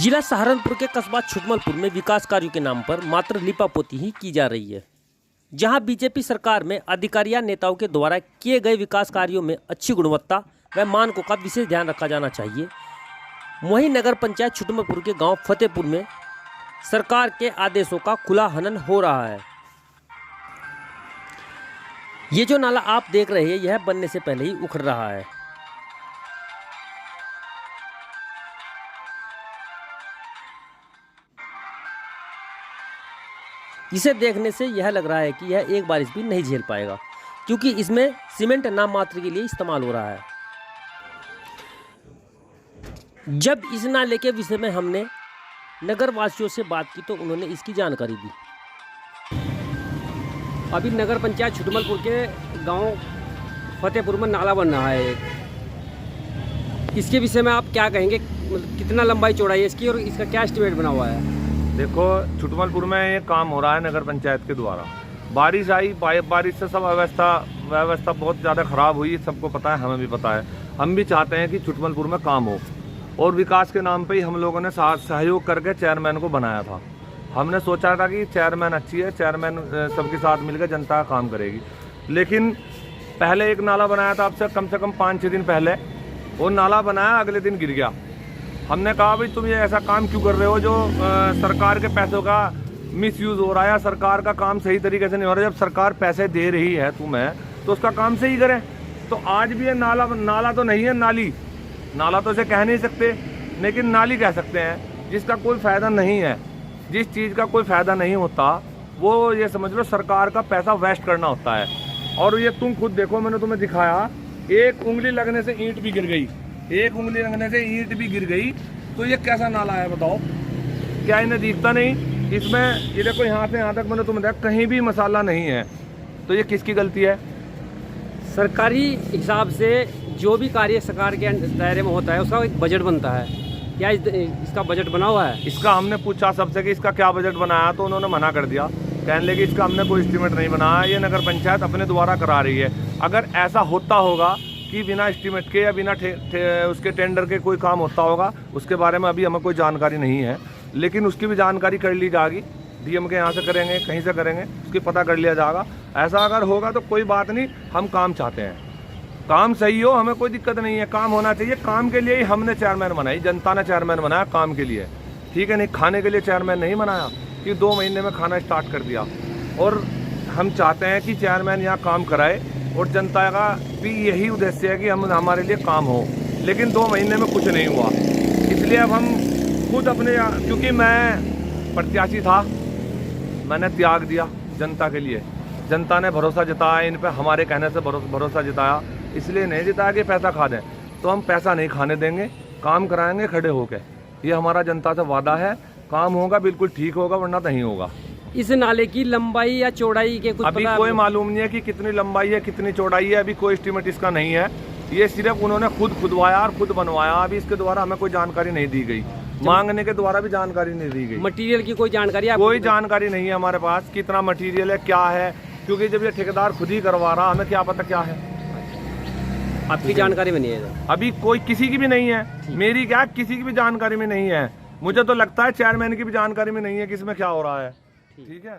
जिला सहारनपुर के कस्बा छुटमलपुर में विकास कार्यों के नाम पर मात्र लिपापोती ही की जा रही है। जहां बीजेपी सरकार में अधिकारियों नेताओं के द्वारा किए गए विकास कार्यों में अच्छी गुणवत्ता व मानकों का विशेष ध्यान रखा जाना चाहिए, वहीं नगर पंचायत छुटमलपुर के गांव फतेहपुर में सरकार के आदेशों का खुला हनन हो रहा है। ये जो नाला आप देख रहे हैं, यह बनने से पहले ही उखड़ रहा है। इसे देखने से यह लग रहा है कि यह एक बारिश भी नहीं झेल पाएगा, क्योंकि इसमें सीमेंट नाम मात्र के लिए इस्तेमाल हो रहा है। जब इस नाले के विषय में हमने नगर वासियों से बात की तो उन्होंने इसकी जानकारी दी। अभी नगर पंचायत छुटमलपुर के गांव फतेहपुर में नाला बन रहा है एक। इसके विषय में आप क्या कहेंगे? कितना लंबाई चौड़ाई है इसकी और इसका क्या एस्टिमेट बना हुआ है? देखो, छुटमलपुर में ये काम हो रहा है नगर पंचायत के द्वारा। बारिश आई, बारिश से सब व्यवस्था बहुत ज़्यादा ख़राब हुई, सबको पता है, हमें भी पता है। हम भी चाहते हैं कि छुटमलपुर में काम हो, और विकास के नाम पे ही हम लोगों ने सहयोग करके चेयरमैन को बनाया था। हमने सोचा था कि चेयरमैन अच्छी है, चेयरमैन सबके साथ मिलकर जनता का काम करेगी। लेकिन पहले एक नाला बनाया था, अब से कम 5-6 दिन पहले वो नाला बनाया, अगले दिन गिर गया। हमने कहा भाई तुम ये ऐसा काम क्यों कर रहे हो जो सरकार के पैसों का मिसयूज़ हो रहा है, सरकार का काम सही तरीके से नहीं हो रहा। जब सरकार पैसे दे रही है तुम्हें तो उसका काम सही करें। तो आज भी ये नाला तो नहीं है, नाला तो इसे कह नहीं सकते, लेकिन नाली कह सकते हैं, जिसका कोई फ़ायदा नहीं है। जिस चीज़ का कोई फ़ायदा नहीं होता वो ये समझ लो सरकार का पैसा वेस्ट करना होता है। और ये तुम खुद देखो, मैंने तुम्हें दिखाया, एक उंगली लगने से ईंट भी गिर गई, एक उंगली लगने से ईंट भी गिर गई। तो ये कैसा नाला है बताओ? क्या इन्हें दिखता नहीं? इसमें ये देखो, यहाँ से यहाँ तक मैंने तुम्हें देखा, कहीं भी मसाला नहीं है। तो ये किसकी गलती है? सरकारी हिसाब से जो भी कार्य सरकार के दायरे में होता है उसका एक बजट बनता है। क्या इसका बजट बना हुआ है? इसका हमने पूछा सबसे कि इसका क्या बजट बनाया, तो उन्होंने मना कर दिया, कहने लगे इसका हमने कोई एस्टीमेट नहीं बनाया, ये नगर पंचायत अपने द्वारा करा रही है। अगर ऐसा होता होगा कि बिना एस्टीमेट के या बिना उसके टेंडर के कोई काम होता होगा, उसके बारे में अभी हमें कोई जानकारी नहीं है, लेकिन उसकी भी जानकारी कर ली जाएगी। डीएम के यहाँ से करेंगे, कहीं से करेंगे, उसकी पता कर लिया जाएगा। ऐसा अगर होगा तो कोई बात नहीं, हम काम चाहते हैं, काम सही हो, हमें कोई दिक्कत नहीं है, काम होना चाहिए। काम के लिए ही हमने चेयरमैन बनाई, जनता ने चेयरमैन बनाया काम के लिए, ठीक है? नहीं खाने के लिए चेयरमैन नहीं बनाया कि 2 महीने में खाना स्टार्ट कर दिया। और हम चाहते हैं कि चेयरमैन यहाँ काम कराए, और जनता का भी यही उद्देश्य है कि हमारे लिए काम हो। लेकिन 2 महीने में कुछ नहीं हुआ, इसलिए अब हम खुद अपने, क्योंकि मैं प्रत्याशी था, मैंने त्याग दिया जनता के लिए। जनता ने भरोसा जताया इन पर, हमारे कहने से भरोसा जताया, इसलिए नहीं जताया कि पैसा खा दें। तो हम पैसा नहीं खाने देंगे, काम कराएंगे खड़े होकर। ये हमारा जनता से वादा है, काम होगा, बिल्कुल ठीक होगा, वरना नहीं होगा। इस नाले की लंबाई या चौड़ाई के कुछ अभी कोई मालूम नहीं है कि कितनी लंबाई है, कितनी चौड़ाई है, अभी कोई एस्टीमेट इसका नहीं है। ये सिर्फ उन्होंने खुद खुदवाया और खुद बनवाया। अभी इसके द्वारा हमें कोई जानकारी नहीं दी गई, मांगने के द्वारा भी जानकारी नहीं दी गई। मटेरियल की कोई जानकारी? कोई जानकारी नहीं है हमारे पास, कितना मटेरियल है, क्या है, क्योंकि जब ये ठेकेदार खुद ही करवा रहा, हमें क्या पता क्या है। आपकी जानकारी में नहीं है? अभी कोई किसी की भी नहीं है, मेरी क्या, किसी की भी जानकारी में नहीं है। मुझे तो लगता है चेयरमैन की भी जानकारी में नहीं है कि इसमें क्या हो रहा है। ठीक है।